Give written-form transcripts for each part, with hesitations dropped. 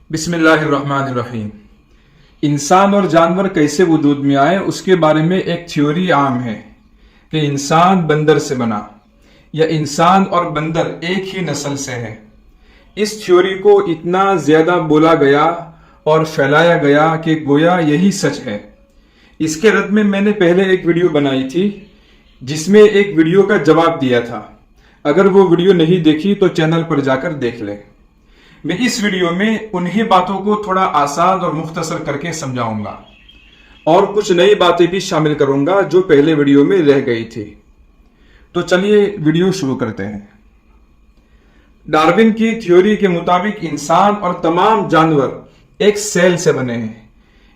बिस्मिल्लाहिर्रहमानिर्रहीम। इंसान और जानवर कैसे वजूद में आए उसके बारे में एक थ्योरी आम है कि इंसान बंदर से बना या इंसान और बंदर एक ही नस्ल से है। इस थ्योरी को इतना ज्यादा बोला गया और फैलाया गया कि गोया यही सच है। इसके रद्द में मैंने पहले एक वीडियो बनाई थी जिसमें एक वीडियो का जवाब दिया था। अगर वो वीडियो नहीं देखी तो चैनल पर जाकर देख ले। मैं इस वीडियो में उन्हीं बातों को थोड़ा आसान और मुख्तसर करके समझाऊंगा और कुछ नई बातें भी शामिल करूंगा जो पहले वीडियो में रह गई थी। तो चलिए वीडियो शुरू करते हैं। डार्विन की थ्योरी के मुताबिक इंसान और तमाम जानवर एक सेल से बने हैं,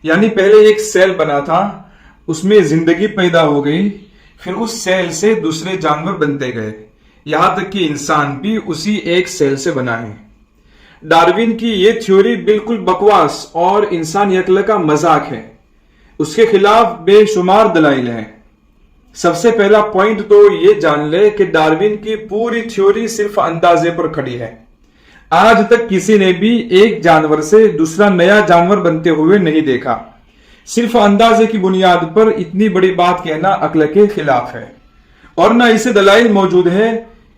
यानी पहले एक सेल बना था, उसमें जिंदगी पैदा हो गई, फिर उस सेल से दूसरे जानवर बनते गए, यहां तक कि इंसान भी उसी एक सेल से बना है। डार्विन की यह थ्योरी बिल्कुल बकवास और इंसानियत का मजाक है। उसके खिलाफ बेशुमार दलाइल हैं। सबसे पहला पॉइंट तो ये जान ले कि डार्विन की पूरी थ्योरी सिर्फ अंदाजे पर खड़ी है। आज तक किसी ने भी एक जानवर से दूसरा नया जानवर बनते हुए नहीं देखा। सिर्फ अंदाजे की बुनियाद पर इतनी बड़ी बात कहना अक्ल के खिलाफ है और न इसे दलाइल मौजूद है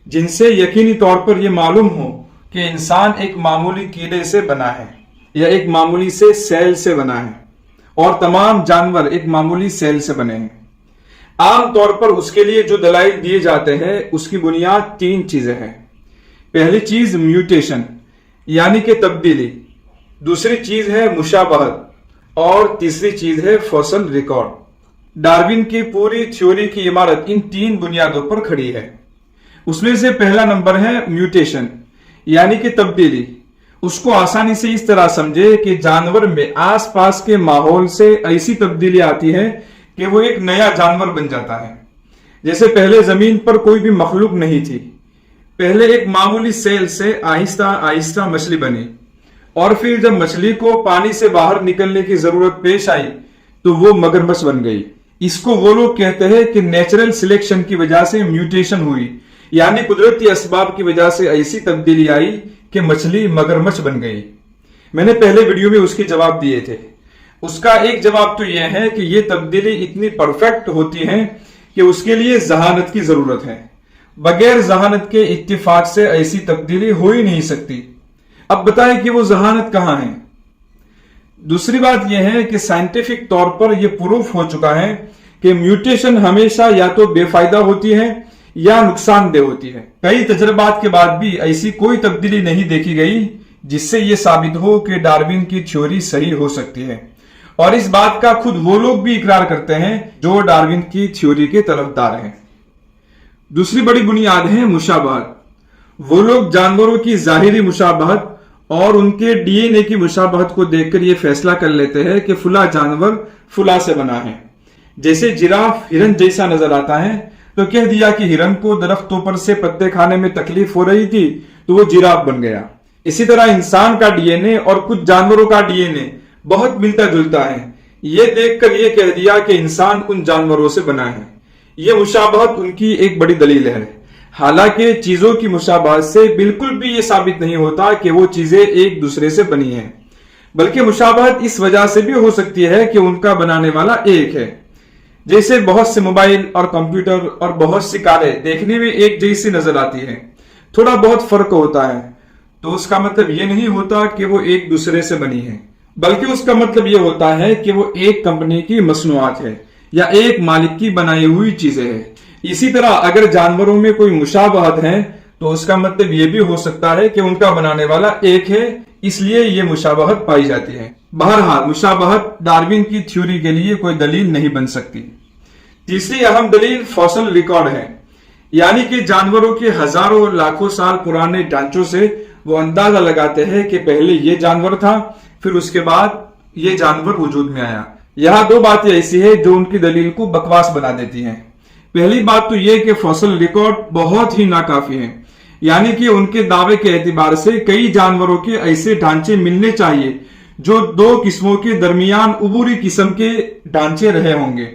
जिनसे यकीनी तौर पर यह मालूम हो कि इंसान एक मामूली कीड़े से बना है या एक मामूली से सेल से बना है और तमाम जानवर एक मामूली सेल से बने हैं। आम तौर पर उसके लिए जो दलाइल दिए जाते हैं उसकी बुनियाद तीन चीजें हैं। पहली चीज म्यूटेशन यानी कि तब्दीली, दूसरी चीज है मुशाबहत और तीसरी चीज है फॉसिल रिकॉर्ड। डार्विन की पूरी थ्योरी की इमारत इन तीन बुनियादों पर खड़ी है। उसमें से पहला नंबर है म्यूटेशन यानी कि तब्दीली। उसको आसानी से इस तरह समझे कि जानवर में आसपास के माहौल से ऐसी तब्दीली आती है कि वो एक नया जानवर बन जाता है। जैसे पहले जमीन पर कोई भी मखलूक नहीं थी, पहले एक मामूली सेल से आहिस्ता आहिस्ता मछली बनी और फिर जब मछली को पानी से बाहर निकलने की जरूरत पेश आई तो वो मगरमच्छ बन गई। इसको वो लोग कहते हैं कि नेचुरल सिलेक्शन की वजह से म्यूटेशन हुई, यानी कुदरती असबाब की वजह से ऐसी तब्दीली आई कि मछली मगरमच्छ बन गई। मैंने पहले वीडियो में उसके जवाब दिए थे। उसका एक जवाब तो यह है कि यह तब्दीली इतनी परफेक्ट होती है कि उसके लिए जहानत की जरूरत है। बगैर जहानत के इत्तिफाक से ऐसी तब्दीली हो ही नहीं सकती। अब बताएं कि वो जहानत कहां है। दूसरी बात यह है कि साइंटिफिक तौर पर यह प्रूफ हो चुका है कि म्यूटेशन हमेशा या तो बेफायदा होती है या नुकसानदेह होती है। कई तजर्बात के बाद भी ऐसी कोई तब्दीली नहीं देखी गई जिससे यह साबित हो कि डार्विन की थ्योरी सही हो सकती है, और इस बात का खुद वो लोग भी इकरार करते हैं जो डार्विन की थ्योरी के तरफदार हैं। दूसरी बड़ी बुनियाद है मुशाबहत। वो लोग जानवरों की जाहिरी मुशाबहत और उनके डीएनए की मुशाबहत को देखकर यह फैसला कर लेते हैं कि फुला जानवर फुला से बना है। जैसे जिराफ हिरन जैसा नजर आता है तो कह दिया कि हिरन को दरख्तों पर से पत्ते खाने में तकलीफ हो रही थी तो वो जिराफ बन गया। इसी तरह इंसान का डीएनए और कुछ जानवरों का डीएनए बहुत मिलता जुलता है। ये देखकर ये कह दिया कि इंसान उन जानवरों से बना है। ये मुशाबहत उनकी एक बड़ी दलील है। हालांकि चीजों की मुशाबहत से बिल्कुल भी ये साबित नहीं होता कि वो चीजें एक दूसरे से बनी हैं, बल्कि मुशाबहत इस वजह से भी हो सकती है कि उनका बनाने वाला एक है। जैसे बहुत से मोबाइल और कंप्यूटर और बहुत सी कारें देखने में एक जैसी नजर आती है, थोड़ा बहुत फर्क होता है, तो उसका मतलब ये नहीं होता कि वो एक दूसरे से बनी है, बल्कि उसका मतलब ये होता है कि वो एक कंपनी की मसनूआत है या एक मालिक की बनाई हुई चीजें हैं। इसी तरह अगर जानवरों में कोई मुशाबहत है तो उसका मतलब ये भी हो सकता है कि उनका बनाने वाला एक है, इसलिए ये मुशाबहत पाई जाती है। बहरहाल मुशाबहत डार्विन की थ्योरी के लिए कोई दलील नहीं बन सकती। तीसरी अहम दलील फॉसिल रिकॉर्ड है, यानी कि जानवरों के हजारों लाखों साल पुराने ढांचों से वो अंदाजा लगाते हैं कि पहले ये जानवर था, फिर उसके बाद ये जानवर वजूद में आया। यहाँ दो बातें ऐसी है जो उनकी दलील को बकवास बना देती हैं। पहली बात तो यह कि फॉसिल रिकॉर्ड बहुत ही नाकाफी है, यानी कि उनके दावे के एतबार से कई जानवरों के ऐसे ढांचे मिलने चाहिए जो दो किस्मों के दरमियान उबूरी किस्म के ढांचे रहे होंगे।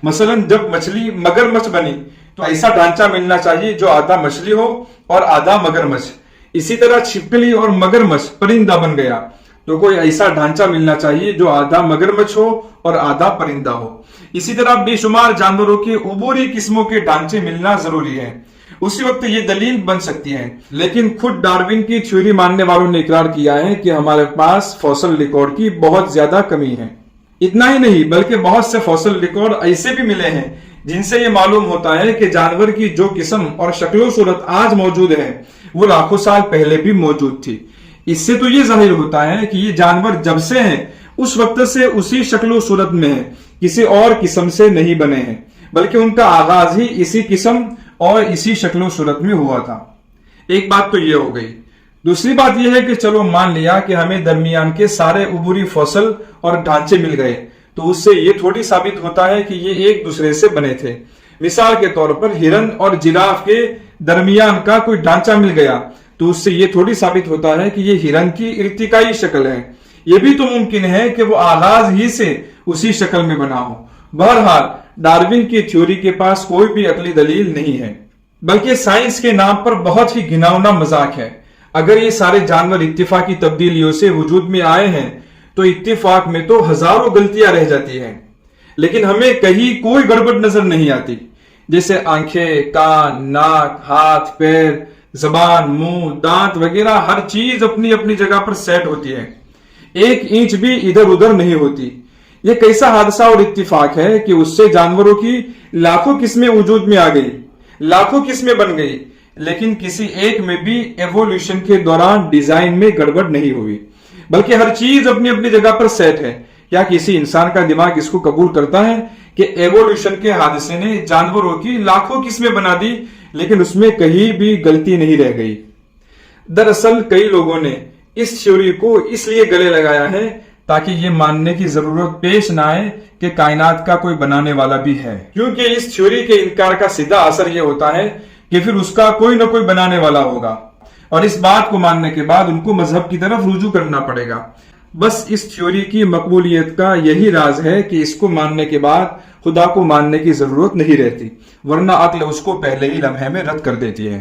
मसलन जब मछली मगरमच्छ बनी तो ऐसा ढांचा मिलना चाहिए जो आधा मछली हो और आधा मगरमच्छ। इसी तरह छिपकली और मगरमच्छ परिंदा बन गया تو کوئی ایسا ڈھانچہ ملنا چاہیے جو آدھا مگرمچھ ہو اور آدھا پرندہ ہو. اسی طرح بے شمار جانوروں کے عبوری قسموں کے ڈھانچے ملنا ضروری ہے. اسی وقت یہ دلیل بن سکتی ہے. لیکن خود ڈارون کی تھیوری ماننے والوں نے اقرار کیا ہے کہ ہمارے پاس فوسل ریکارڈ کی بہت زیادہ کمی ہے. اتنا ہی نہیں بلکہ بہت سے فوسل ریکارڈ ایسے بھی ملے ہیں جن سے یہ معلوم ہوتا ہے کہ جانور کی جو قسم اور شکل و صورت آج موجود ہے وہ لاکھوں سال پہلے بھی موجود تھی. اس سے تو یہ ظاہر ہوتا ہے کہ یہ جانور جب سے ہیں اس وقت سے اسی شکل و صورت میں ہیں, کسی اور قسم سے نہیں بنے ہیں, بلکہ ان کا آغاز ہی اسی قسم اور اسی شکل و صورت میں ہوا تھا. ایک بات تو یہ ہو گئی. دوسری بات یہ ہے کہ چلو مان لیا کہ ہمیں درمیان کے سارے عبوری فوسل اور ڈھانچے مل گئے, تو اس سے یہ تھوڑی ثابت ہوتا ہے کہ یہ ایک دوسرے سے بنے تھے. مثال کے طور پر ہرن اور جراف کے درمیان کا کوئی ڈھانچہ مل گیا تو اس سے یہ تھوڑی ثابت ہوتا ہے کہ یہ ہرن کی ارتقائی شکل ہے. یہ بھی تو ممکن ہے کہ وہ آغاز ہی سے اسی شکل میں بنا ہو. بہرحال ڈارون کی تھیوری کے پاس کوئی بھی عقلی دلیل نہیں ہے, بلکہ سائنس کے نام پر بہت ہی گھناؤنا مذاق ہے. اگر یہ سارے جانور اتفاقی تبدیلیوں سے وجود میں آئے ہیں تو اتفاق میں تو ہزاروں غلطیاں رہ جاتی ہیں, لیکن ہمیں کہیں کوئی گڑبڑ نظر نہیں آتی. جیسے آنکھیں, کان, ناک, ہاتھ, پیر, زبان, منہ, دانت وغیرہ ہر چیز اپنی اپنی جگہ پر سیٹ ہوتی ہے, ایک انچ بھی ادھر ادھر نہیں ہوتی. یہ کیسا حادثہ اور اتفاق ہے کہ اس سے جانوروں کی لاکھوں قسمیں وجود میں آ گئی, لاکھوں قسمیں بن گئی, لیکن کسی ایک میں بھی ایوولوشن کے دوران ڈیزائن میں گڑبڑ نہیں ہوئی, بلکہ ہر چیز اپنی اپنی جگہ پر سیٹ ہے. کیا کسی انسان کا دماغ اس کو قبول کرتا ہے کہ ایوولوشن کے حادثے نے جانوروں کی لاکھوں قسمیں بنا دی لیکن اس میں کہیں بھی غلطی نہیں رہ گئی؟ دراصل کئی لوگوں نے اس تھیوری کو اس لیے گلے لگایا ہے تاکہ یہ ماننے کی ضرورت پیش نہ آئے کہ کائنات کا کوئی بنانے والا بھی ہے, کیونکہ اس تھیوری کے انکار کا سیدھا اثر یہ ہوتا ہے کہ پھر اس کا کوئی نہ کوئی بنانے والا ہوگا, اور اس بات کو ماننے کے بعد ان کو مذہب کی طرف رجوع کرنا پڑے گا. بس اس تھیوری کی مقبولیت کا یہی راز ہے کہ اس کو ماننے کے بعد خدا کو ماننے کی ضرورت نہیں رہتی, ورنہ عقل اس کو پہلے ہی لمحے میں رد کر دیتی ہے.